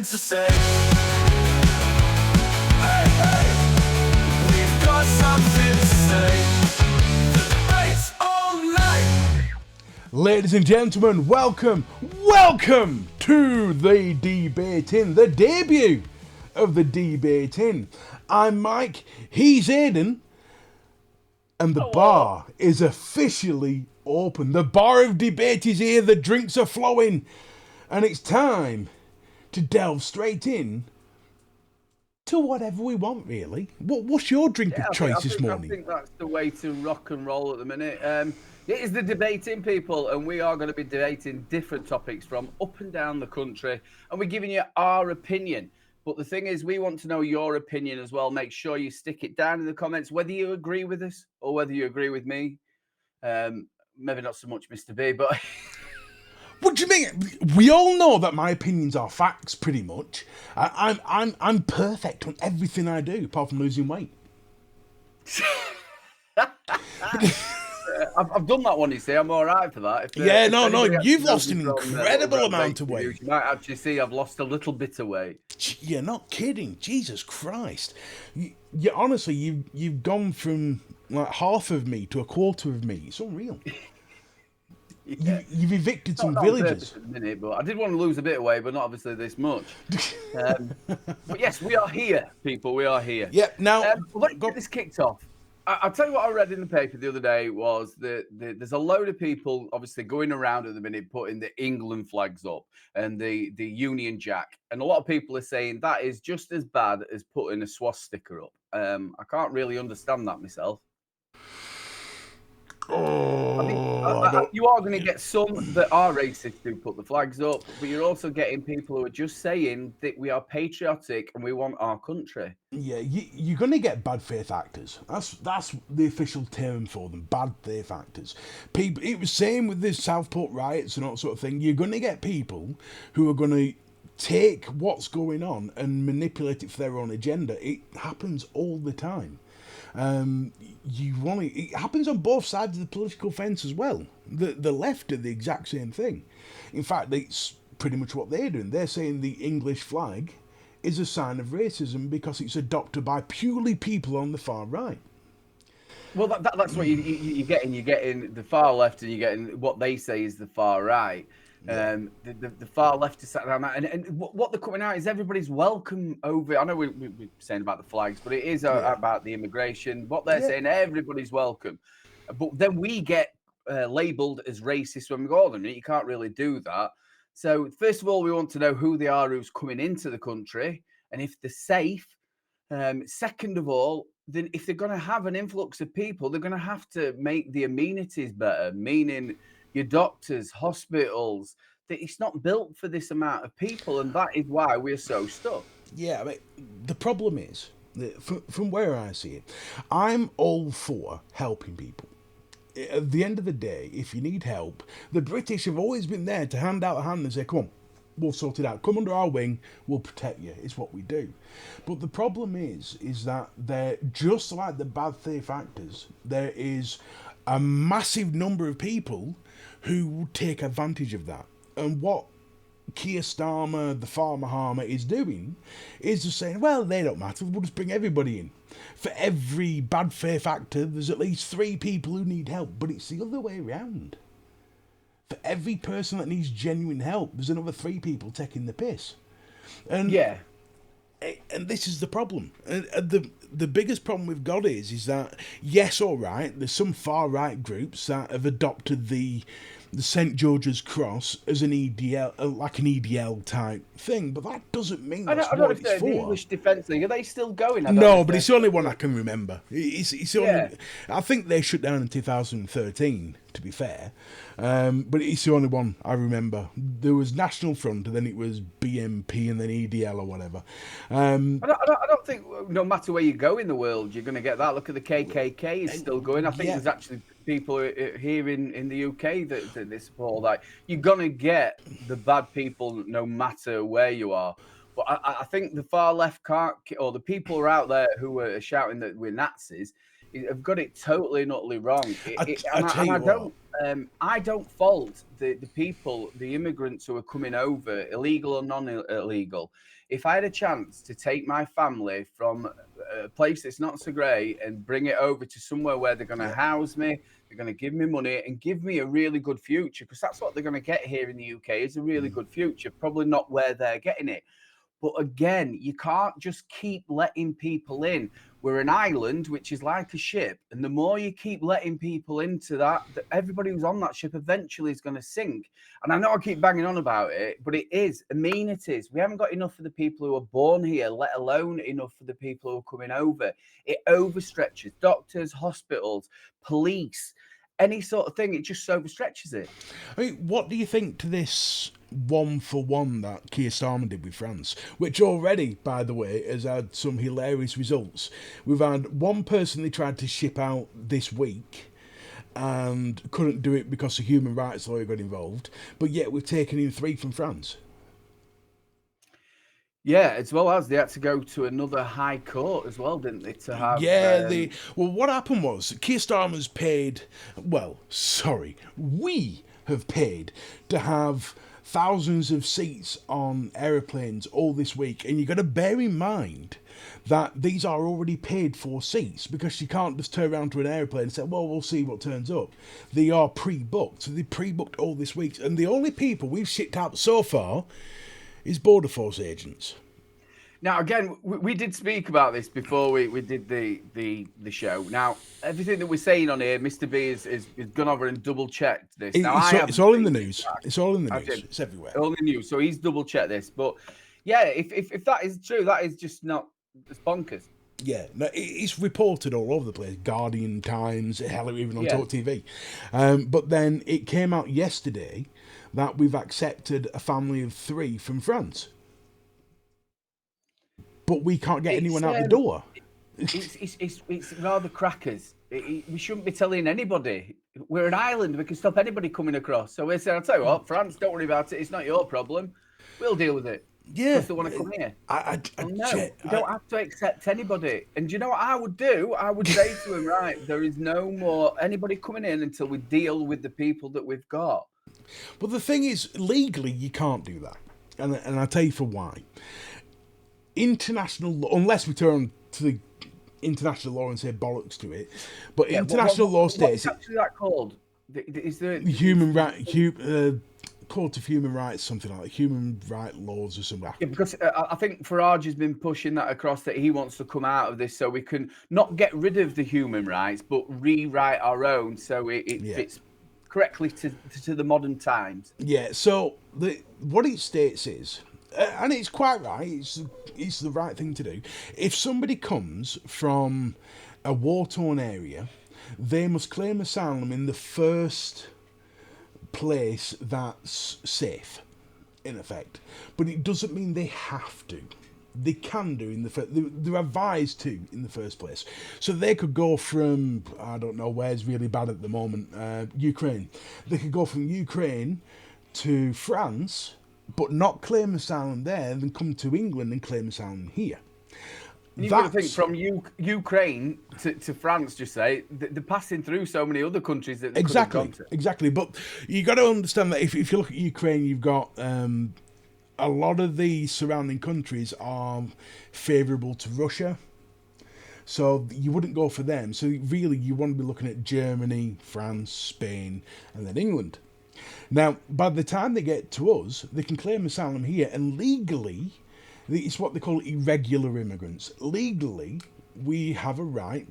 to say. Hey, hey, we've got something to say. The debate's all night. Ladies and gentlemen, welcome to the Debating, the debut of the Debating. I'm Mike, he's Aden, and the bar is officially open. The bar of debate is here, the drinks are flowing, and it's time to delve straight in to whatever we want, really. What's your drink of choice this morning? I think that's the way to rock and roll at the minute. It is the Debating, people, and we are going to be debating different topics from up and down the country, and we're giving you our opinion. But the thing is, we want to know your opinion as well. Make sure you stick it down in the comments, whether you agree with us or whether you agree with me. Maybe not so much Mr. B, but... What do you mean? We all know that my opinions are facts, pretty much. I'm perfect on everything I do, apart from losing weight. I've done that one, you see. I'm all right for that. You've lost an incredible amount of weight. You might actually see I've lost a little bit of weight. You're not kidding. Jesus Christ. You honestly, you've gone from like half of me to a quarter of me. It's unreal. Yeah. You've evicted some villages. At the minute, but I did want to lose a bit of weight, but not obviously this much. But yes, we are here, people. We are here. Yeah. Now, let's get this kicked off. I'll tell you what I read in the paper the other day was that there's a load of people obviously going around at the minute putting the England flags up and the Union Jack. And a lot of people are saying that is just as bad as putting a swastika up. I can't really understand that myself. You are going to get some that are racist who put the flags up, but you're also getting people who are just saying that we are patriotic and we want our country. Yeah, you're going to get bad faith actors. That's the official term for them, bad faith actors. People, it was same with the Southport riots and all that sort of thing. You're going to get people who are going to take what's going on and manipulate it for their own agenda. It happens all the time. It happens on both sides of the political fence as well. The left do the exact same thing. In fact, it's pretty much what they're doing. They're saying the English flag is a sign of racism because it's adopted by purely people on the far right. Well, that's what you're getting. You're getting the far left, and you're getting what they say is the far right. Yeah. The far left is sat around that, and what they're coming out is everybody's welcome over. I know we're saying about the flags, but it is about the immigration. What they're saying, everybody's welcome, but then we get labelled as racist when we go on, and you can't really do that. So first of all, we want to know who they are who's coming into the country, and if they're safe. Second of all, then if they're going to have an influx of people, they're going to have to make the amenities better, meaning your doctors, hospitals, that it's not built for this amount of people, and that is why we're so stuck. Yeah, I mean, the problem is, that from where I see it, I'm all for helping people. At the end of the day, if you need help, the British have always been there to hand out a hand and say, come on, we'll sort it out. Come under our wing, we'll protect you. It's what we do. But the problem is that they're just like the bad faith actors. There is a massive number of people who will take advantage of that. And what Keir Starmer, the Farmer Harmer, is doing is just saying, well, they don't matter, we'll just bring everybody in. For every bad faith actor, there's at least 3 people who need help, but it's the other way around. For every person that needs genuine help, there's another 3 people taking the piss. And this is the problem. The biggest problem we've got is that, yes, all right, there's some far-right groups that have adopted the St. George's Cross as an EDL, like an EDL type thing, but that doesn't mean that's what it's for. The English Defence League, are they still going? No, but it's the only one I can remember. It's only, I think they shut down in 2013, to be fair, but it's the only one I remember. There was National Front, and then it was BNP, and then EDL or whatever. I don't think, no matter where you go in the world, you're going to get that. Look at the KKK is still going. I think there's actually people here in the UK that they support that. You're going to get the bad people no matter where you are. But I think the far left can't, or the people are out there who are shouting that we're Nazis, have got it totally and utterly wrong. I tell you what. I don't fault the people, the immigrants who are coming over, illegal or non-illegal. If I had a chance to take my family from a place that's not so great and bring it over to somewhere where they're going to house me, they're going to give me money and give me a really good future, because that's what they're going to get here in the UK, is a really good future. Probably not where they're getting it. But again, you can't just keep letting people in. We're an island, which is like a ship. And the more you keep letting people into that, everybody who's on that ship eventually is going to sink. And I know I keep banging on about it, but it is amenities. We haven't got enough for the people who are born here, let alone enough for the people who are coming over. It overstretches doctors, hospitals, police, any sort of thing. It just overstretches it. I mean, what do you think to this 1-for-1 that Keir Starmer did with France, which already, by the way, has had some hilarious results? We've had one person they tried to ship out this week and couldn't do it because a human rights lawyer got involved, but yet we've taken in 3 from France. Yeah, as well as they had to go to another high court as well, didn't they? To have well, what happened was Keir Starmer's paid. We have paid to have thousands of seats on aeroplanes all this week, and you got to bear in mind that these are already paid for seats, because you can't just turn around to an airplane and say, well, we'll see what turns up. They are pre-booked, so they pre-booked all this week, and the only people we've shipped out so far is Border Force agents. Now, again, we did speak about this before we did the show. Now, everything that we're saying on here, Mr. B has gone over and double-checked this. Now, it's all in the news. It's all in the news. It's everywhere. All in the news. So he's double-checked this. But, yeah, if that is true, that is just not... It's bonkers. Yeah, no, it's reported all over the place. Guardian, Times, hell, even on Talk TV. But then it came out yesterday that we've accepted a family of 3 from France. But we can't get anyone out the door. It's rather crackers. We shouldn't be telling anybody. We're an island. We can stop anybody coming across. So we say, I'll tell you what, France, don't worry about it. It's not your problem. We'll deal with it. Yeah. Because they want to come here. You don't have to accept anybody. And do you know what I would do? I would say to him, right, there is no more anybody coming in until we deal with the people that we've got. But the thing is, legally, you can't do that. And I'll tell you for why. International law, unless we turn to the international law and say bollocks to it, but international law states... What's actually that called? Is there... Court of Human Rights, something like that, human right laws or something. Yeah, because I think Farage has been pushing that across, that he wants to come out of this so we can not get rid of the human rights, but rewrite our own so it fits correctly to the modern times. Yeah, so what it states is, and it's quite right, it's the right thing to do. If somebody comes from a war-torn area, they must claim asylum in the first place that's safe, in effect. But it doesn't mean they have to. They can do in the first. They're advised to in the first place. So they could go from, I don't know where's really bad at the moment, Ukraine. They could go from Ukraine to France, but not claim asylum there, and then come to England and claim asylum here. You've got to think, from Ukraine to France, just say, they're passing through so many other countries that they could have gone to. Exactly. But you got to understand that if you look at Ukraine, you've got a lot of the surrounding countries are favourable to Russia. So you wouldn't go for them. So really, you want to be looking at Germany, France, Spain, and then England. Now, by the time they get to us, they can claim asylum here, and legally... It's what they call irregular immigrants. Legally, we have a right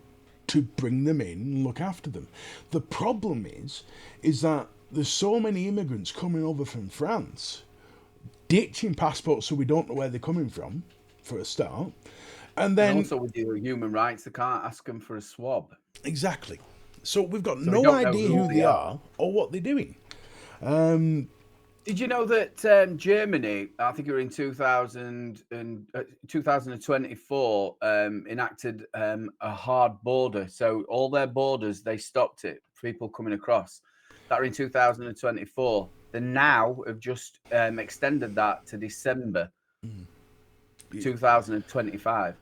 to bring them in and look after them. The problem is that there's so many immigrants coming over from France, ditching passports so we don't know where they're coming from, for a start. And then... And also with your human rights, they can't ask them for a swab. Exactly. So we've got no idea who they are or what they're doing. Did you know that Germany, I think it was in 2024, enacted a hard border? So all their borders, they stopped it, people coming across. That was in 2024. They now have just extended that to December 2025.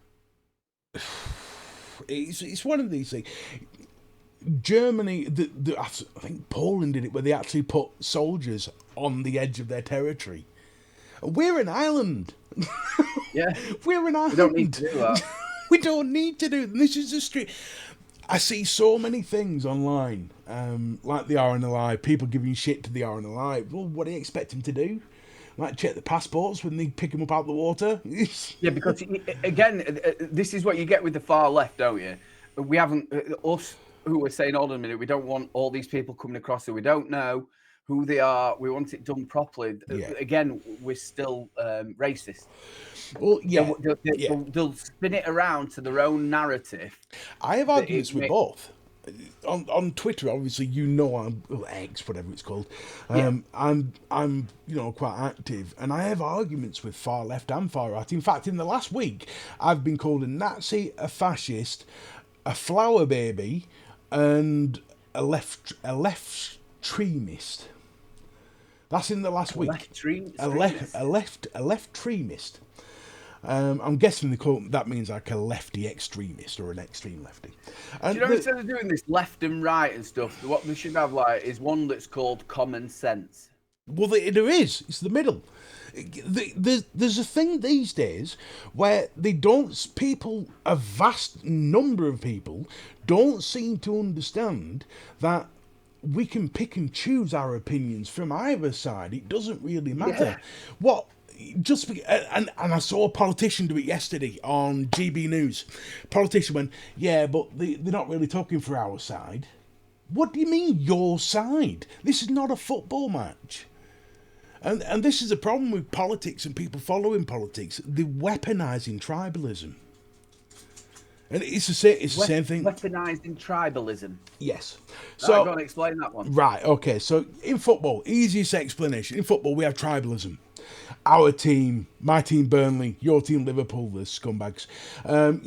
it's one of these things. Germany, I think Poland did it, where they actually put soldiers on the edge of their territory. We're an island. Yeah, We're an island. we don't need to do that. We don't need to do it. This is the street. I see so many things online, like the RNLI, people giving shit to the RNLI. Well, what do you expect them to do? Like check the passports when they pick them up out of the water? Yeah, because again, this is what you get with the far left, don't you? We haven't us who are saying, hold on a minute, we don't want all these people coming across who we don't know who they are. We want it done properly. Yeah. Again, we're still racist. Well, yeah, They'll spin it around to their own narrative. I have arguments with both. On Twitter, obviously, I'm X, whatever it's called. I'm quite active, and I have arguments with far left and far right. In fact, in the last week, I've been called a Nazi, a fascist, a flower baby, and a left extremist. That's in the last week. A left extremist. I'm guessing that means like a lefty extremist or an extreme lefty. And do you know, instead of doing this left and right and stuff, what they should have is one that's called common sense. Well, there is. It's the middle. There's a thing these days where a vast number of people don't seem to understand that we can pick and choose our opinions from either side. It doesn't really matter. Yeah. And I saw a politician do it yesterday on GB News. Politician went, yeah, but they're not really talking for our side. What do you mean, your side? This is not a football match. And this is a problem with politics and people following politics. They're weaponising tribalism. And it's the same thing. Weaponising tribalism. Yes. So I'm going to explain that one. Right, okay. So in football, easiest explanation. In football, we have tribalism. Our team, my team Burnley, your team Liverpool, the scumbags. And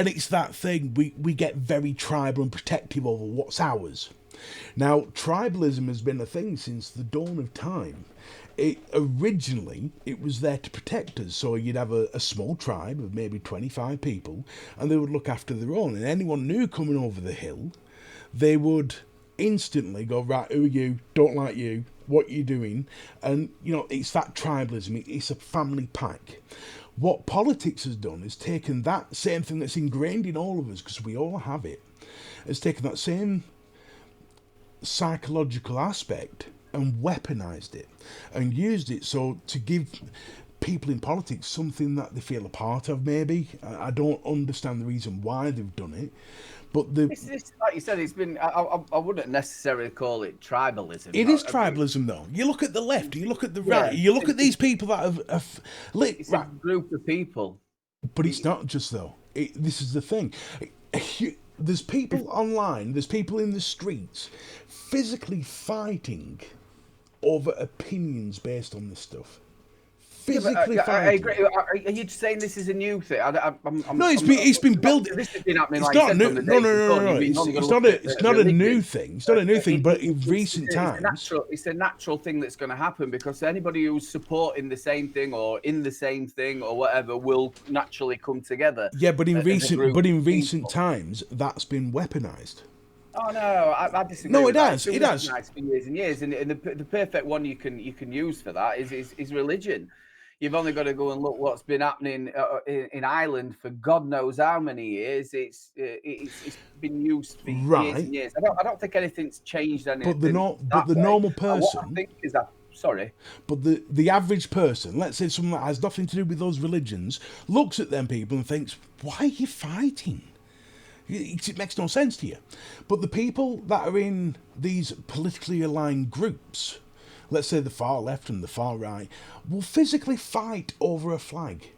it's that thing. We get very tribal and protective over what's ours. Now, tribalism has been a thing since the dawn of time. Originally, it was there to protect us. So you'd have a small tribe of maybe 25 people, and they would look after their own. And anyone new coming over the hill, they would instantly go, right, who are you? Don't like you. What are you doing? And, it's that tribalism. It's a family pack. What politics has done is taken that same thing that's ingrained in all of us, because we all have it, has taken that same psychological aspect and weaponized it and used it to give people in politics something that they feel a part of. Maybe I don't understand the reason why they've done it, but it's like you said, it's been. I wouldn't necessarily call it tribalism. It is tribalism, though. You look at the left, you look at the right, you look at these people that have it's a group of people. But it's not just though. This is the thing. There's people online, there's people in the streets physically fighting over opinions based on this stuff. Physically fighting. I agree. Are you saying this is a new thing? No, it's been building. This has been happening. It's not new. No. It's not a new thing. It's not a new thing. But in recent times, it's a natural thing that's going to happen, because anybody who's supporting the same thing or in the same thing or whatever will naturally come together. Yeah, but in recent times, that's been weaponized. Oh no, I disagree. No, with it has. It has. For years and years, and the perfect one you can use for that is religion. You've only got to go and look what's been happening in Ireland for God knows how many years. It's been used for years and years. I don't think anything's changed. Anything. But the normal person. What I think is that. Sorry. But the average person, let's say someone that has nothing to do with those religions, looks at them people and thinks, "Why are you fighting? It makes no sense to you." But the people that are in these politically aligned groups, let's say the far left and the far right, will physically fight over a flag,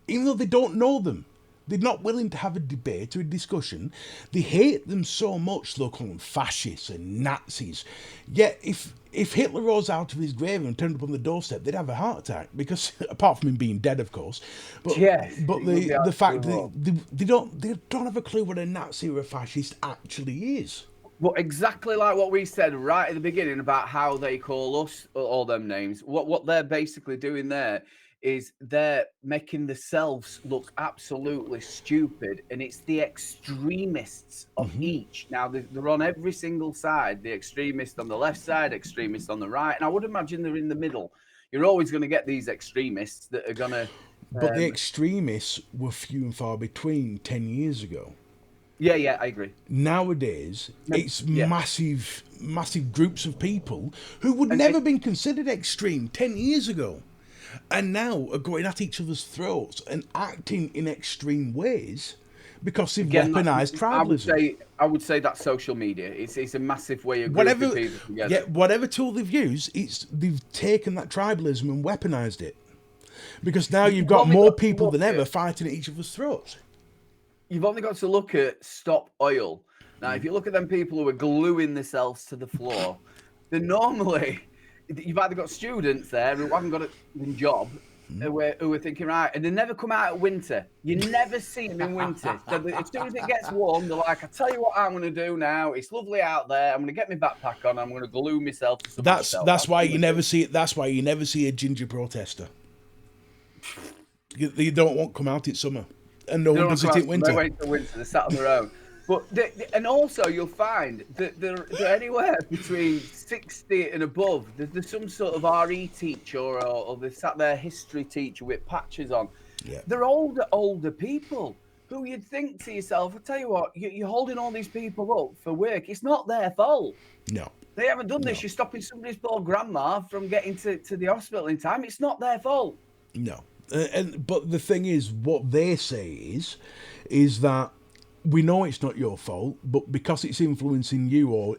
even though they don't know them. They're not willing to have a debate or a discussion. They hate them so much they'll call them fascists and Nazis. Yet if Hitler rose out of his grave and turned up on the doorstep, they'd have a heart attack, because apart from him being dead, of course. But the fact that they don't have a clue what a Nazi or a fascist actually is. Well, exactly like what we said right at the beginning about how they call us all them names. What they're basically doing there is they're making themselves look absolutely stupid, and it's the extremists of each. Now they're on every single side. The extremist on the left side, extremist on the right, and I would imagine they're in the middle. You're always going to get these extremists that are going to. But the extremists were few and far between 10 years ago. Yeah, I agree. Nowadays, it's massive groups of people who would And- never been considered extreme 10 years ago, and now are going at each other's throats and acting in extreme ways because they've weaponized tribalism. I would say that's social media. It's a massive way of Whatever, grouping people together. whatever tool they've used, they've taken that tribalism and weaponized it. Because now you've got more people than ever fighting at each other's throats. You've only got to look at Stop Oil. Now, if you look at them people who are gluing themselves to the floor, they're normally, you've either got students there who haven't got a job, who are thinking, right, and they never come out at winter. You never see them in winter. So as soon as it gets warm, they're like, I tell you what I'm going to do now. It's lovely out there. I'm going to get my backpack on. I'm going to glue myself to something. That's why you never see it. That's why you never see a ginger protester. They don't want to come out in summer, and no one does it in winter. They wait till winter. They're sat on their own. But and also you'll find that they're anywhere between 60 and above. There's some sort of RE teacher or they sat there history teacher with patches on. Yeah. They're older people who you'd think to yourself, I tell you what, you're holding all these people up for work. It's not their fault. No. They haven't done this. You're stopping somebody's poor grandma from getting to the hospital in time. It's not their fault. No. But the thing is, what they say is that we know it's not your fault, but because it's influencing you or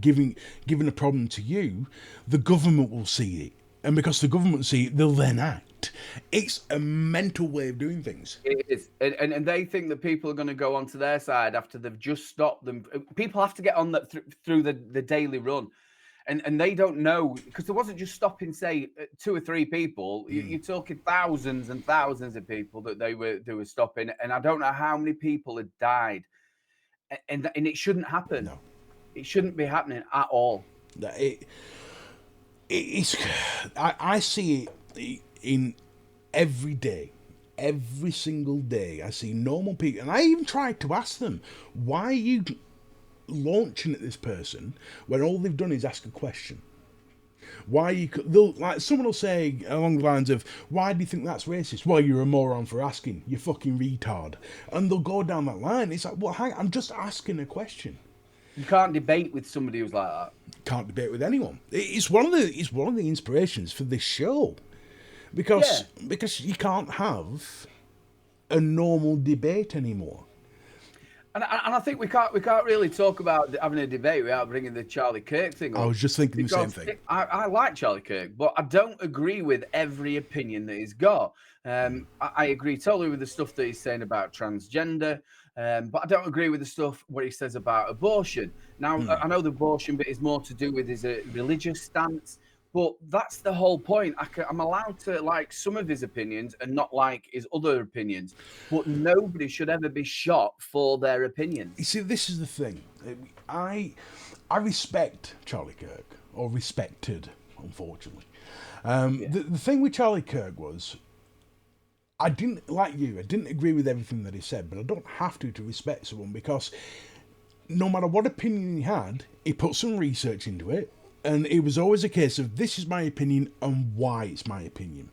giving a problem to you, the government will see it. And because the government see it, they'll then act. It's a mental way of doing things. It is. And they think that people are going to go onto their side after they've just stopped them. People have to get on that through the daily run. And they don't know, because there wasn't just stopping, say, 2 or 3 people. You're talking thousands and thousands of people that they were stopping. And I don't know how many people had died. And it shouldn't happen. No. It shouldn't be happening at all. I see it in every day. Every single day. I see normal people. And I even tried to ask them, why are you launching at this person when all they've done is ask a question? Someone will say along the lines of, why do you think that's racist? Well, you're a moron for asking, you fucking retard. And they'll go down that line. It's like, well, I'm just asking a question. You can't debate with somebody who's like that. Can't debate with anyone. It's one of the inspirations for this show, because you can't have a normal debate anymore. And I think we can't really talk about having a debate without bringing the Charlie Kirk thing up. I was just thinking the same thing. I like Charlie Kirk, but I don't agree with every opinion that he's got. I agree totally with the stuff that he's saying about transgender, but I don't agree with the stuff what he says about abortion. Now, I know the abortion bit is more to do with his religious stance, but that's the whole point. I'm allowed to like some of his opinions and not like his other opinions, but nobody should ever be shot for their opinions. You see, this is the thing. I respect Charlie Kirk, or respected, unfortunately. The thing with Charlie Kirk was, I didn't agree with everything that he said, but I don't have to respect someone, because no matter what opinion he had, he put some research into it. And it was always a case of, this is my opinion and why it's my opinion.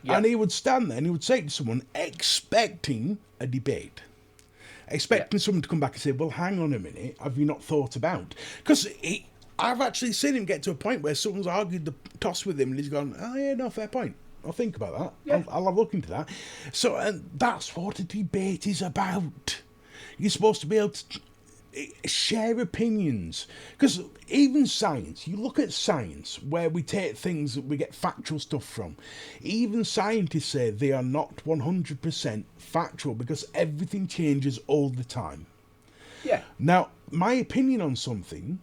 Yep. And he would stand there and he would say to someone, expecting a debate. Expecting someone to come back and say, well, hang on a minute, have you not thought about? Because I've actually seen him get to a point where someone's argued the toss with him and he's gone, oh yeah, no, fair point. I'll think about that. Yeah. I'll have a look into that. So, and that's what a debate is about. You're supposed to be able to share opinions, because even science, you look at science where we take things that we get factual stuff from, even scientists say they are not 100% factual because everything changes all the time. Now, my opinion on something,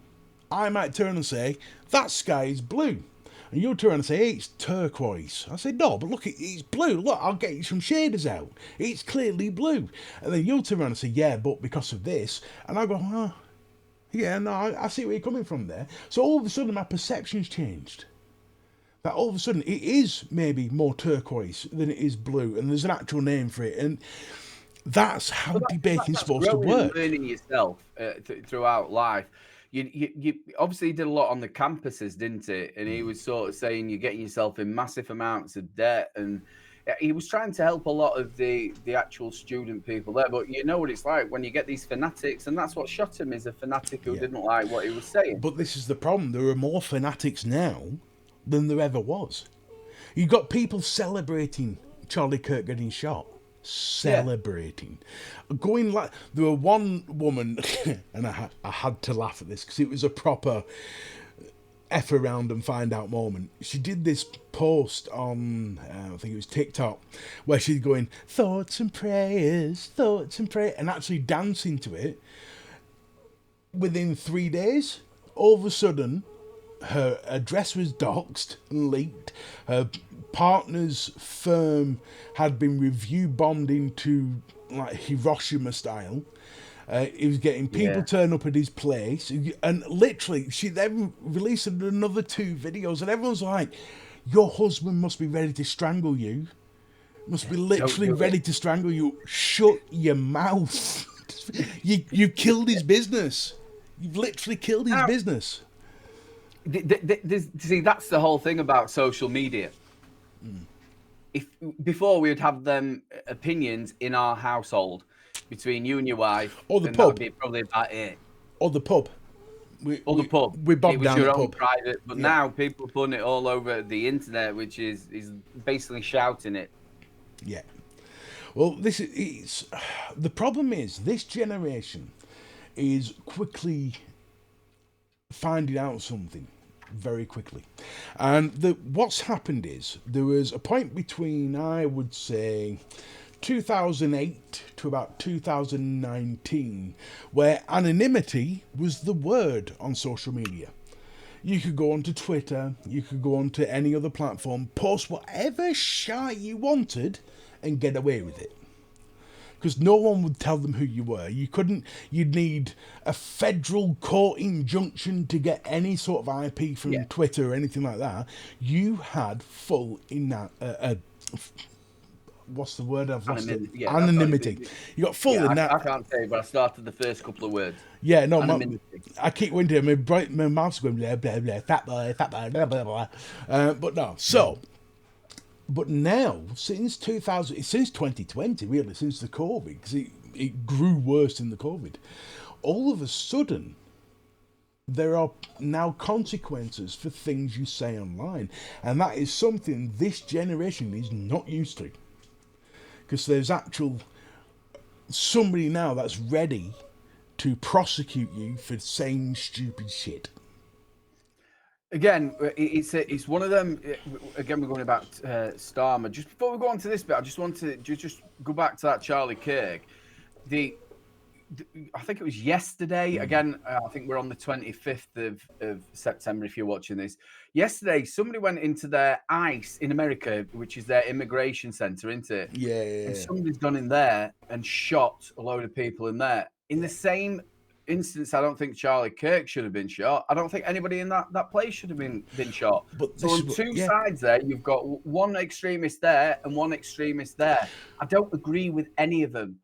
I might turn and say that sky is blue, and you'll turn and say, hey, it's turquoise. I say, no, but look, it's blue. Look, I'll get you some shaders out. It's clearly blue. And then you'll turn around and say, yeah, but because of this. And I go, oh, yeah, no, I see where you're coming from there. So all of a sudden, my perception's changed. that all of a sudden it is maybe more turquoise than it is blue, and there's an actual name for it, and that's how Well, debating's that's supposed to growing and work. learning yourself throughout life. You obviously did a lot on the campuses, didn't it? And he was sort of saying you're getting yourself in massive amounts of debt, and he was trying to help a lot of the actual student people there. But you know what it's like when you get these fanatics, and that's what shot him, is a fanatic who Yeah. didn't like what he was saying. But this is the problem. There are more fanatics now than there ever was. You've got people celebrating Charlie Kirk getting shot. Celebrating. Going like... There were one woman, and I had to laugh at this because it was a proper F around and find out moment. She did this post on, I think it was TikTok, where she's going, thoughts and prayers, and actually dancing to it. Within 3 days, all of a sudden, her address was doxed and leaked. Her partner's firm had been review bombed into like Hiroshima style. He was getting people turn up at his place, and literally, she then released another 2 videos, and everyone's like, "Your husband must be ready to strangle you. Must be literally ready to strangle you. Shut your mouth. You killed his business. You've literally killed his business." See, that's the whole thing about social media. If before we would have them opinions in our household between you and your wife, Or the and pub. that would be probably about it. Or the pub. The pub. We bobbed It was down your the own pub. private, but Yeah. now people are putting it all over the internet, which is basically shouting it. Yeah. Well, the problem is this generation is quickly finding out something very quickly, and what's happened is there was a point between, I would say, 2008 to about 2019 where anonymity was the word on social media. You could go onto Twitter, you could go onto any other platform, post whatever shite you wanted and get away with it. Because no one would tell them who you were. You'd need a federal court injunction to get any sort of IP from Twitter or anything like that. You had full what's the word? I've lost it. Yeah, Anonymity. You got full in that. I can't say, but I started the first couple of words. Yeah, no, Anonymity. I keep going to my mouth's going blah blah blah, fat boy, blah blah blah. But no, so. But now, since 2020, really, since the COVID, because it grew worse in the COVID, all of a sudden, there are now consequences for things you say online. And that is something this generation is not used to. Because there's somebody now that's ready to prosecute you for saying stupid shit. Again, it's one of them. Again, we're going about Starmer. Just before we go on to this bit, I just want to just go back to that Charlie Kirk. I think it was yesterday. Again, I think we're on the 25th of September. If you're watching this, yesterday somebody went into their ICE in America, which is their immigration center, isn't it? Yeah. And somebody's gone in there and shot a load of people in there. In the same instance, I don't think Charlie Kirk should have been shot. I don't think anybody in that place should have been shot. But so on two sides there, you've got one extremist there and one extremist there. I don't agree with any of them.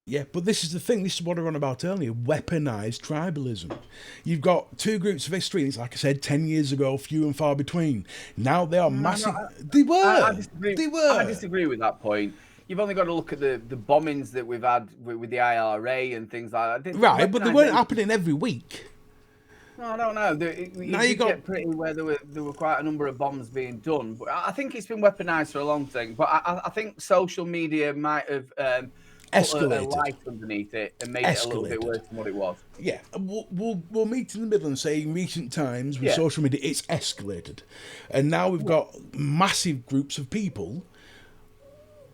Yeah, but this is the thing. This is what I was on about earlier. Weaponized tribalism. You've got 2 groups of extremists, like I said, 10 years ago, few and far between. Now they are massive. They were. I disagree with that point. You've only got to look at the bombings that we've had with the IRA and things like that. Right, but they weren't happening every week. No, I don't know. You get pretty where there were quite a number of bombs being done. But I think it's been weaponized for a long time. But I think social media might have escalated. Put a light underneath it and made it a little bit worse than what it was. Yeah, we'll meet in the middle and say in recent times with social media it's escalated, and now we've got massive groups of people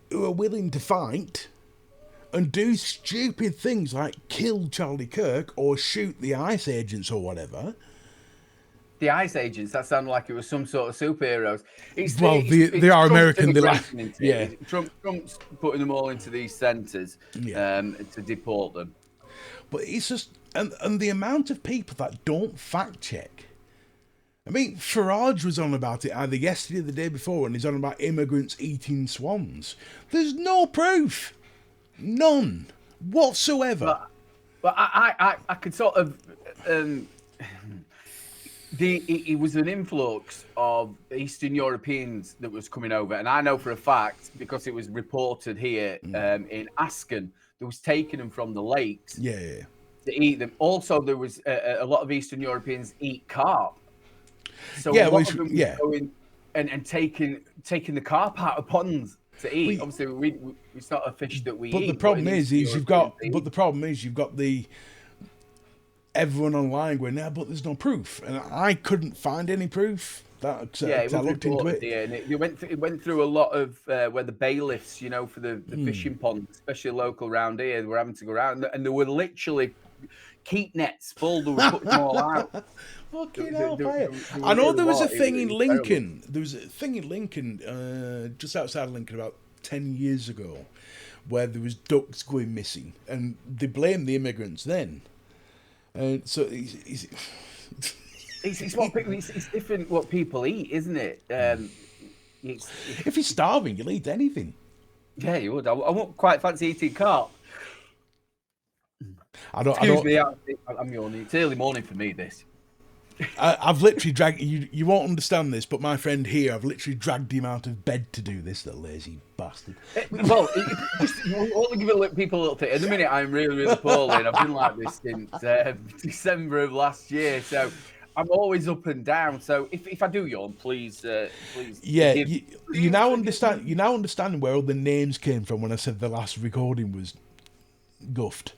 who are willing to fight and do stupid things like kill Charlie Kirk or shoot the ICE agents or whatever. The ICE agents, that sounded like it was some sort of superheroes. They are American. Trump's putting them all into these centres to deport them. But it's just, and the amount of people that don't fact check I mean, Farage was on about it either yesterday or the day before, and he's on about immigrants eating swans. There's no proof. None. Whatsoever. But I could sort of it was an influx of Eastern Europeans that was coming over, and I know for a fact because it was reported here in Asken, there was taking them from the lakes Yeah. to eat them. Also, there was a lot of Eastern Europeans eat carp, so Yeah, a lot which- of them yeah. were going and taking the carp out of ponds to eat. Obviously, it's not a fish that we eat. But the problem is you've got. But the problem is you've got the everyone online going, "Yeah, but there's no proof," and I couldn't find any proof. That I looked into it. Yeah, and it went through a lot of where the bailiffs, for the fishing ponds, especially local around here, were having to go around, and there were literally keep nets full. They were putting them all out. Fucking hellfire. I know there was a thing in Lincoln. There was a thing in Lincoln, just outside of Lincoln, about 10 years ago, where there was ducks going missing, and they blamed the immigrants then. So it's different what people eat, isn't it? If you're starving, you'll eat anything. Yeah, you would. I won't quite fancy eating carp. Excuse me, I'm yawning. It's early morning for me, this. I've literally dragged you. You won't understand this, but my friend here, I've literally dragged him out of bed to do this. The lazy bastard. Well, you only give people a little thing. At the minute, I'm really, really poorly, and I've been like this since December of last year. So I'm always up and down. So if I do yawn, please. Yeah, you now understand. You now understand where all the names came from when I said the last recording was guffed.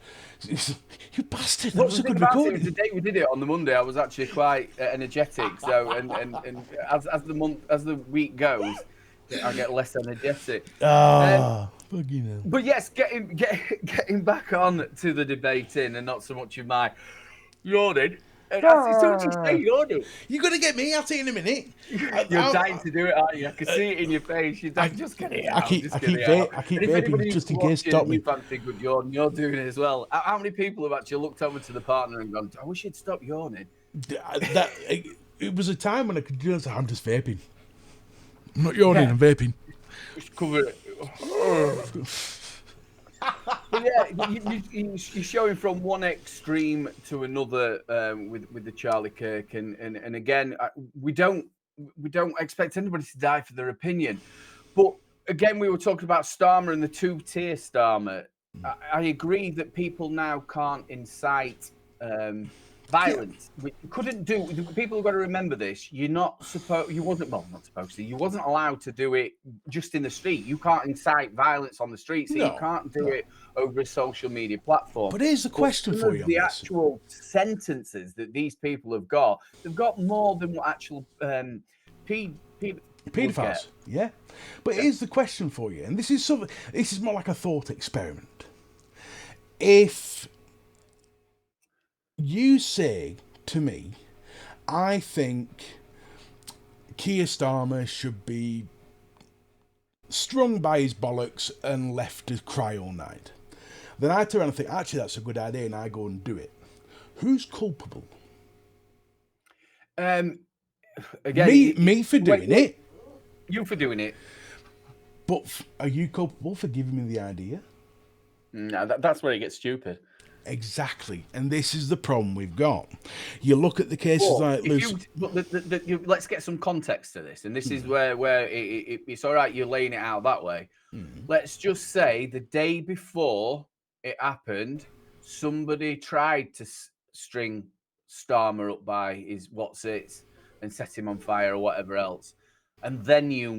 You bastard! That was a good recording. The day we did it on the Monday, I was actually quite energetic. So and as the week goes, I get less energetic. Fucking hell. But yes, getting back on to the debating and not so much of my yawning. It's so much you say yawning. You're gonna get me at it in a minute. You're dying to do it, aren't you? I can see it in your face. You're dying, just get it out. I keep vaping just in case. Stop me. You fancy good yawn, you're doing it as well. How many people have actually looked over to the partner and gone, "I wish you'd stop yawning"? It was a time when I could just. I'm just vaping. I'm not yawning. I'm vaping. Just cover it. But yeah, you're showing from one extreme to another with the Charlie Kirk, and again, we don't expect anybody to die for their opinion. But again, we were talking about Starmer and the two-tier Starmer. I agree that people now can't incite violence. We couldn't do. People have got to remember this. You wasn't supposed to. You wasn't allowed to do it just in the street. You can't incite violence on the street, so you can't do it over a social media platform. But here's a question for you. The actual sentences that these people have got, they've got more than what actual pedophiles. Yeah, but here's the question for you, and this is more like a thought experiment. If you say to me, I think Keir Starmer should be strung by his bollocks and left to cry all night, then I turn around and think, actually, that's a good idea, and I go and do it. Who's culpable? Again, me for doing it. You for doing it. But are you culpable for giving me the idea? No, that's where it gets stupid. Exactly, and this is the problem we've got. You look at the cases let's get some context to this, and this is where it's all right. You're laying it out that way. Let's just say the day before it happened, somebody tried to string Starmer up by his and set him on fire or whatever else, and then you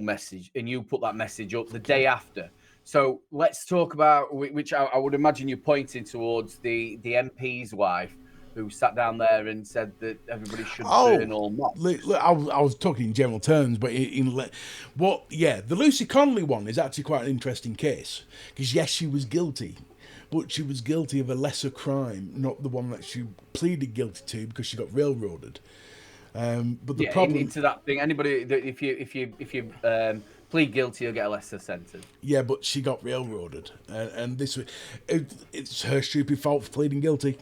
put that message up the day after. So let's talk about, which I would imagine you're pointing towards, the MP's wife who sat down there and said that everybody should burn all mobs. I was talking in general terms, but the Lucy Connolly one is actually quite an interesting case, because yes, she was guilty, but she was guilty of a lesser crime, not the one that she pleaded guilty to because she got railroaded. But the problem into that thing, anybody that if you plead guilty, you'll get a lesser sentence. Yeah, but she got railroaded, and it's her stupid fault for pleading guilty.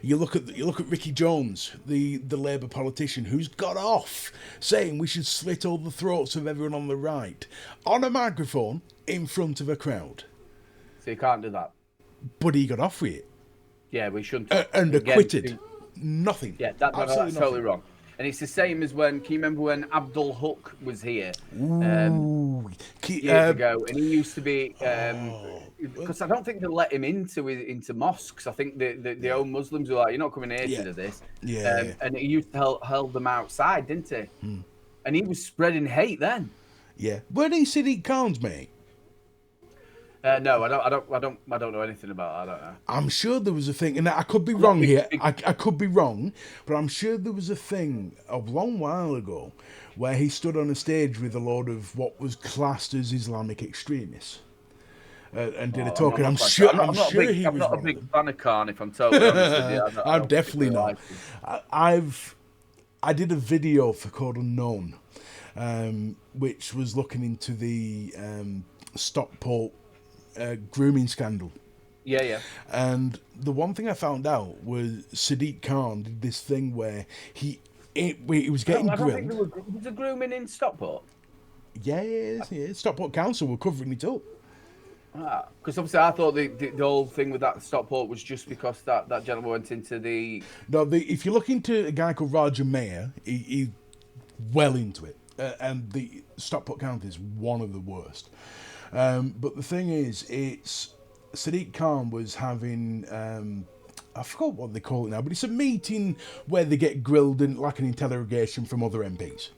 You look at Ricky Jones, the Labour politician, who's got off saying we should slit all the throats of everyone on the right on a microphone in front of a crowd. So you can't do that. But he got off with it. Yeah, we shouldn't. And Again, acquitted. Nothing. Yeah, that's Absolutely totally nothing. wrong. And it's the same as when, can you remember when Abdul Hook was here Ooh. years ago? And he used to be, because I don't think they let him into mosques. I think the old Muslims were like, you're not coming here to do this. Yeah. And he used to hold them outside, didn't he? And he was spreading hate then. Yeah. Weren't he Sadiq Khan's mate? No, I don't know anything about that. I don't know. I'm sure there was a thing, and I could be wrong here. I could be wrong, but I'm sure there was a thing a long while ago where he stood on a stage with a load of what was classed as Islamic extremists and did a talk. And I'm sure he was. I'm not a big fan of Khan, if I'm totally honest with you. I'm definitely not. I did a video for Code Unknown, which was looking into the Stockport grooming scandal. Yeah. And the one thing I found out was Sadiq Khan did this thing where he was getting I don't think grilled. was the grooming in Stockport? Yeah. Stockport Council were covering it up. Because obviously I thought the whole thing with that Stockport was just because that gentleman went into the... No, if you look into a guy called Roger Mayer, he's well into it. And the Stockport County is one of the worst. But the thing is, it's Sadiq Khan was having, I forgot what they call it now, but it's a meeting where they get grilled and like an interrogation from other MPs.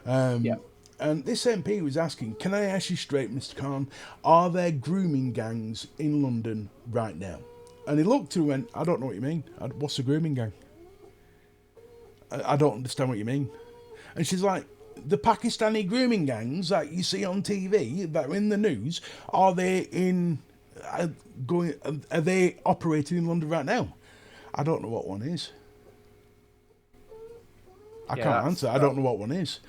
And this MP was asking, can I ask you straight, Mr. Khan, are there grooming gangs in London right now? And he looked at her and went, I don't know what you mean. What's a grooming gang? I don't understand what you mean. And she's like, the Pakistani grooming gangs that you see on TV, that are in the news, are they operating in London right now? I don't know what one is. I can't answer. I don't know what one is.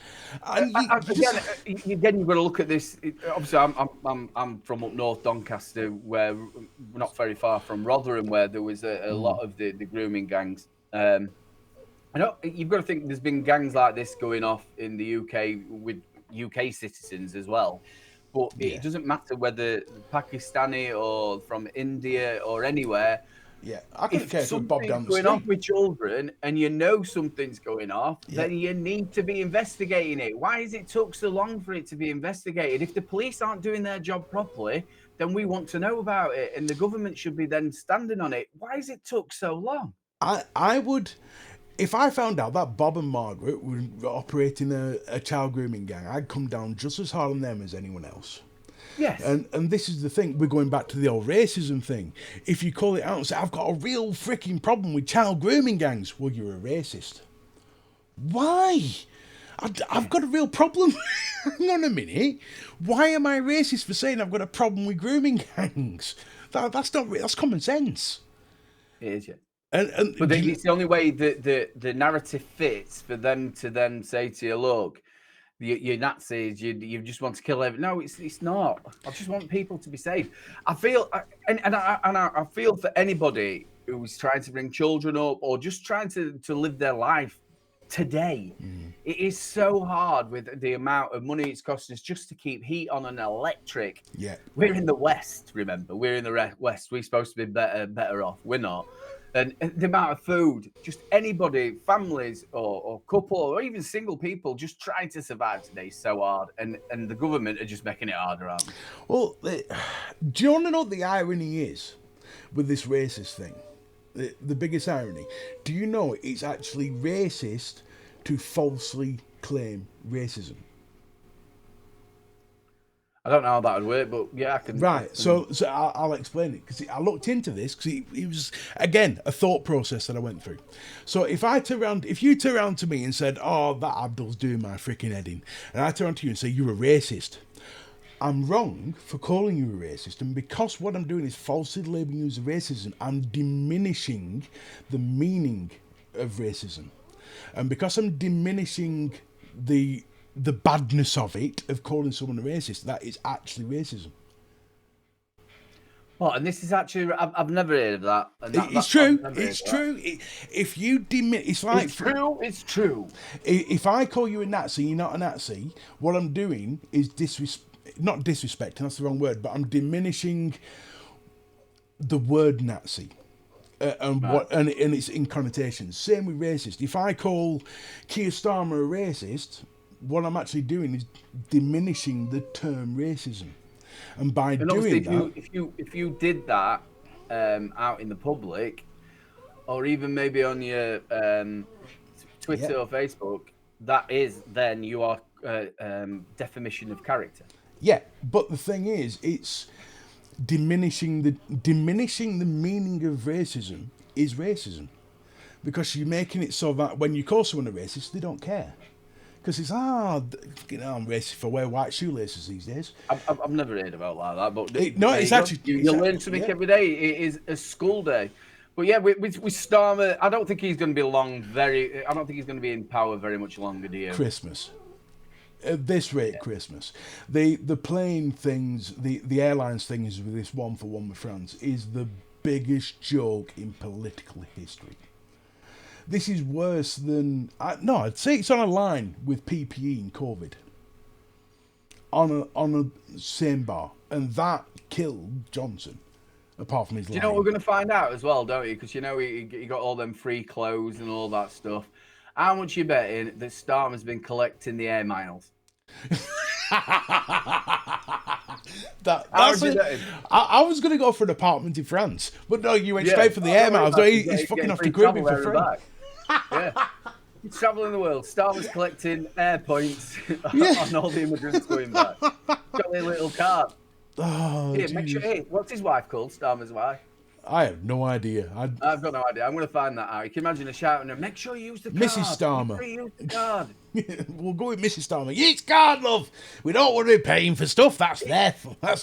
And again, you've got to look at this. Obviously, I'm from up north, Doncaster, where we're not very far from Rotherham, where there was a lot of the grooming gangs. I know you've got to think there's been gangs like this going off in the UK with UK citizens as well. But it doesn't matter whether Pakistani or from India or anywhere. Yeah, I couldn't care if Bob down the going street. off with children and you know something's going off, then you need to be investigating it. Why has it took so long for it to be investigated? If the police aren't doing their job properly, then we want to know about it, and the government should be then standing on it. Why has it took so long? I would, if I found out that Bob and Margaret were operating a child grooming gang, I'd come down just as hard on them as anyone else. Yes. And this is the thing, we're going back to the old racism thing. If you call it out and say, I've got a real freaking problem with child grooming gangs, well, you're a racist. Why? I've got a real problem. Hang on a minute. Why am I racist for saying I've got a problem with grooming gangs? That's common sense. It is, yeah. But it's the only way that the narrative fits for them to then say to you, look, you're Nazis, you just want to kill everyone. No, it's not. I just want people to be safe. I feel, and I feel for anybody who's trying to bring children up or just trying to live their life today. It is so hard with the amount of money it's costing us just to keep heat on an electric. Yeah. We're in the West, remember. We're in the West. We're supposed to be better off. We're not. And the amount of food, just anybody, families or couple or even single people just trying to survive today is so hard. And the government are just making it harder, aren't they? Well, do you want to know what the irony is with this racist thing? The biggest irony. Do you know it's actually racist to falsely claim racism? I don't know how that would work, but yeah, I can. Right, so I'll explain it, because I looked into this, because it was, again, a thought process that I went through. So if you turn around to me and said, oh, that Abdul's doing my freaking head in, and I turn around to you and say, you're a racist, I'm wrong for calling you a racist, and because what I'm doing is falsely labeling you as a racism, I'm diminishing the meaning of racism. And because I'm diminishing the badness of it, of calling someone a racist, that is actually racism. What? And this is actually, I've never heard of that. And It's true. It's true. If you it's like It's true. It's true. if I call you a Nazi, you're not a Nazi. What I'm doing is not disrespecting. That's the wrong word, but I'm diminishing the word Nazi. And its in connotations. Same with racist. If I call Keir Starmer a racist, what I'm actually doing is diminishing the term racism. And by doing that, if you did that out in the public, or even maybe on your Twitter or Facebook, that is then your definition of character. Yeah, but the thing is, it's diminishing the meaning of racism is racism, because you're making it so that when you call someone a racist, they don't care. Because it's I'm racist if I wear white shoelaces these days. I've never heard about like that, but it's actually you learn something every day. It is a school day. But yeah, with Starmer, I don't think he's going to be long. I don't think he's going to be in power very much longer, do you? Christmas. At this rate, Christmas. The plane things, the airlines things with this 1 for 1 with France is the biggest joke in political history. This is worse than I'd say it's on a line with PPE and COVID. On a same bar, and that killed Johnson. Apart from his, do you know what we're going to find out as well, don't you? Because he got all them free clothes and all that stuff. How much you betting that Starmer's been collecting the air miles? I was going to go for an apartment in France, but no, you went straight for the air miles. No, he's fucking off to Caribbean for free. Yeah, he's travelling the world. Starmer's collecting air points on all the immigrants going back. Got a little card. Oh, here, make sure. Hey, what's his wife called? Starmer's wife. I have no idea. I've got no idea. I'm going to find that out. You can imagine her shouting her, make sure you use the card. Mrs. Starmer. Use the card. We'll go with Mrs. Starmer. Use card, love. We don't want to be paying for stuff. That's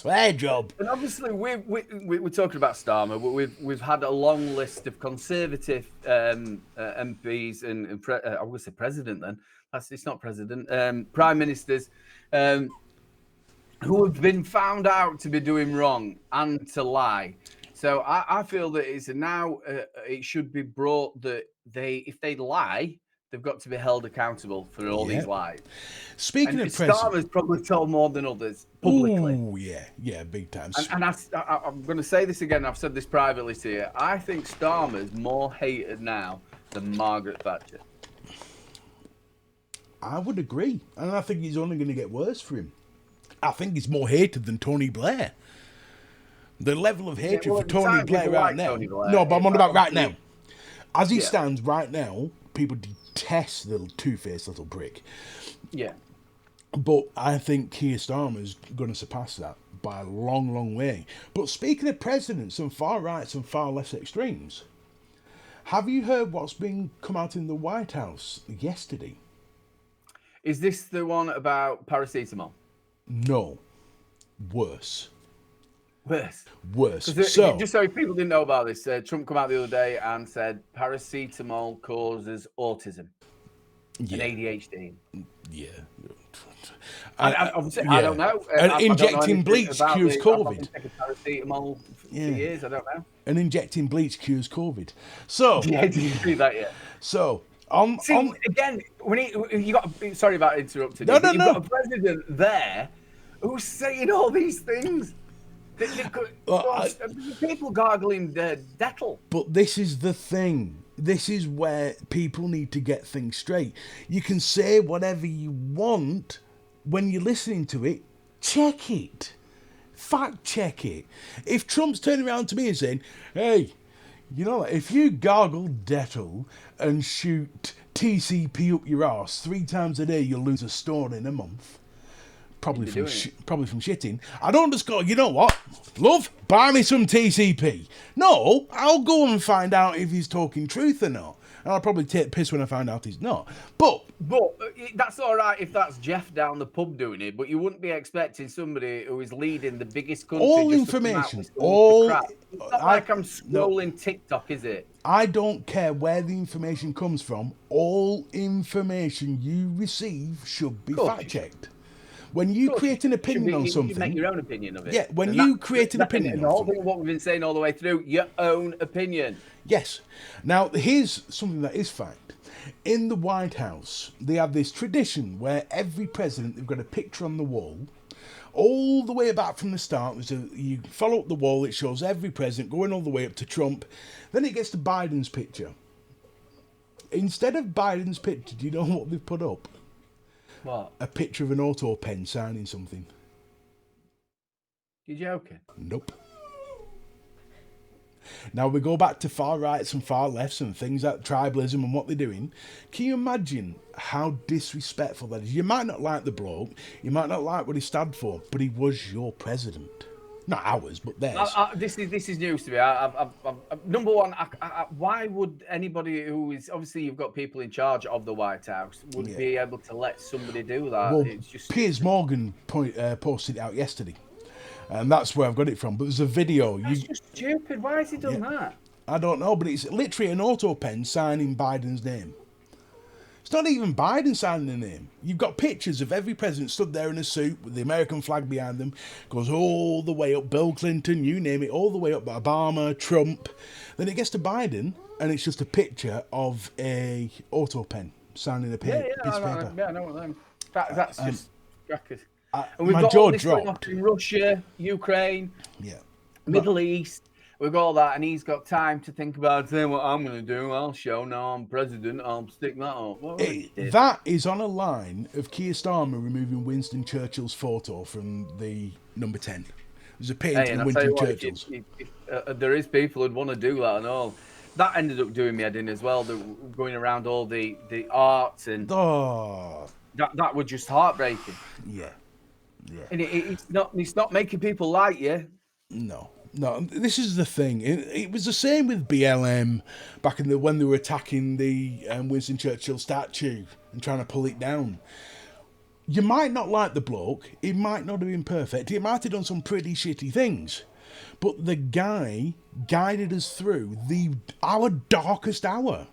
their job. And obviously, we're talking about Starmer, but we've had a long list of Conservative MPs and I would say president then. It's not president. Prime ministers who have been found out to be doing wrong and to lie. So I feel that it's now it should be brought that if they lie, they've got to be held accountable for all these lies. Speaking of president, Starmer's probably told more than others publicly. Oh yeah, big time. And I'm going to say this again. I've said this privately to you. I think Starmer's more hated now than Margaret Thatcher. I would agree, and I think it's only going to get worse for him. I think he's more hated than Tony Blair. The level of hatred for Tony Blair right now. No, but I'm on about right now. As he stands right now, people detest the two-faced little prick. Yeah. But I think Keir Starmer's going to surpass that by a long, long way. But speaking of presidents and far rights and far less extremes, have you heard what's been come out in the White House yesterday? Is this the one about paracetamol? No. Worse. Worse. So, just so people didn't know about this, Trump came out the other day and said paracetamol causes autism and ADHD. Yeah. I don't know. And injecting bleach cures COVID. I've taken paracetamol for years. I don't know. And injecting bleach cures COVID. So yeah, did you see that yet? So again, when you got sorry about interrupting. No. You've got a president there who's saying all these things. People gargling Dettol. But this is the thing. This is where people need to get things straight. You can say whatever you want. When you're listening to it, check it. Fact check it. If Trump's turning around to me and saying, hey, you know, if you gargle Dettol and shoot TCP up your arse 3 times a day, you'll lose a stone in a month. Probably from shitting. I don't just go, you know what, love, buy me some TCP. No, I'll go and find out if he's talking truth or not. And I'll probably take piss when I find out he's not. But that's all right if that's Jeff down the pub doing it, but you wouldn't be expecting somebody who is leading the biggest country. All information. All crap. It's not like I'm scrolling TikTok, is it? I don't care where the information comes from. All information you receive should be fact checked. When you create an opinion on you something, make your own opinion of it. Yeah, when And you create an opinion and on the whole something. thing of what we've been saying all the way through, your own opinion. Yes. Now, here's something that is fact. In the White House, they have this tradition where every president, they've got a picture on the wall, all the way back from the start. You follow up the wall, it shows every president going all the way up to Trump. Then it gets to Biden's picture. Instead of Biden's picture, do you know what they've put up? What? A picture of an auto pen signing something. You joking? Nope. Now we go back to far rights and far lefts and things like tribalism and what they're doing. Can you imagine how disrespectful that is? You might not like the bloke, you might not like what he stood for, but he was your president. Not ours, but theirs. This is news to me. Number one, why would anybody who is obviously you've got people in charge of the White House would be able to let somebody do that? Well, It's just Piers Morgan posted it out yesterday, and that's where I've got it from. But there's a video. That's just stupid. Why has he done that? I don't know, but it's literally an auto pen signing Biden's name. It's not even Biden signing the name. You've got pictures of every president stood there in a suit with the American flag behind them. Goes all the way up, Bill Clinton, you name it, all the way up, Obama, Trump. Then it gets to Biden, and it's just a picture of a auto pen signing a piece of paper. Yeah, I know what I mean. That's just crackers. And we've my got jaw all this going dropped. on in Russia, Ukraine, Yeah. Middle East. We've got all that, and he's got time to think about saying what I'm going to do. I'll show now I'm president. I'll stick that up. That is on a line of Keir Starmer removing Winston Churchill's photo from the number 10. There's a painting of Winston Churchill's. If there is people who'd want to do that and all. That ended up doing me head in as well. Going around all the arts and that was just heartbreaking. Yeah. And it's not making people like you. No, this is the thing. It was the same with BLM back in when they were attacking the Winston Churchill statue and trying to pull it down. You might not like the bloke. He might not have been perfect. He might have done some pretty shitty things. But the guy guided us through our darkest hour.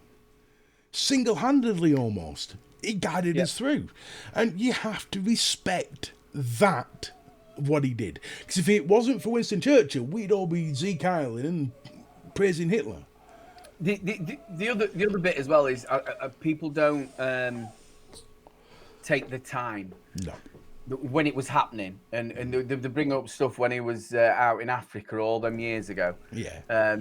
Single-handedly almost. He guided us through. And you have to respect that, what he did. Because if it wasn't for Winston Churchill, we'd all be Zeke Island and praising Hitler. The other bit as well is people don't take the time. No. When it was happening, and they bring up stuff when he was out in Africa all them years ago. Yeah.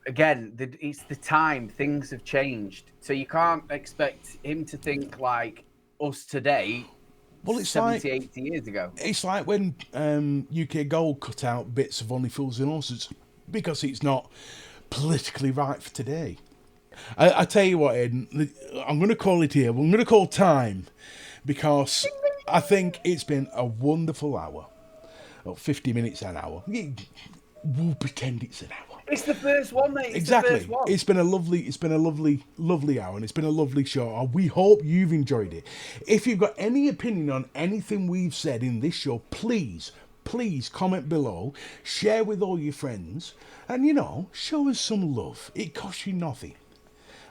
Again, it's the time. Things have changed, so you can't expect him to think like us today. Well, it's 70, 80 years ago. It's like when UK Gold cut out bits of Only Fools and Horses because it's not politically right for today. I tell you what, Aden, I'm going to call it here. I'm going to call time because I think it's been a wonderful hour. 50 minutes an hour. We'll pretend it's an hour. It's the first one, mate. Exactly. It's been a lovely hour, and it's been a lovely show. We hope you've enjoyed it. If you've got any opinion on anything we've said in this show, please comment below, share with all your friends, and show us some love. It costs you nothing.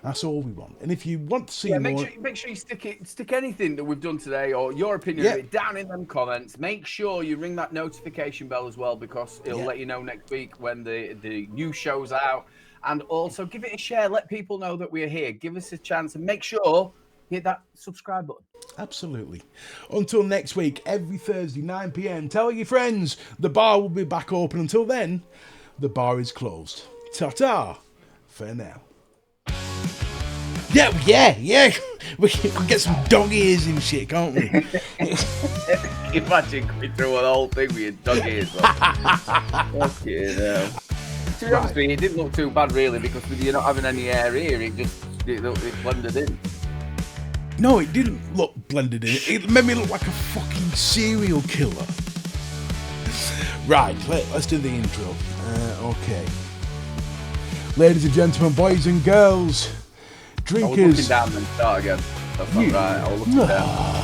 That's all we want. And if you want to see more... Make sure you stick anything that we've done today or your opinion of it down in them comments. Make sure you ring that notification bell as well because it'll let you know next week when the new show's out. And also give it a share. Let people know that we're here. Give us a chance and make sure you hit that subscribe button. Absolutely. Until next week, every Thursday, 9 p.m, tell your friends the bar will be back open. Until then, the bar is closed. Ta-ta for now. Yeah. We can get some dog ears and shit, can't we? Imagine going through the whole thing with your dog ears. Fucking hell. To be honest with you, it didn't look too bad really because with you not having any air here, it blended in. No, it didn't look blended in. It made me look like a fucking serial killer. Right, let's do the intro. Okay. Ladies and gentlemen, boys and girls, drinkers. I was looking down and start again. That's not right. I was looking down.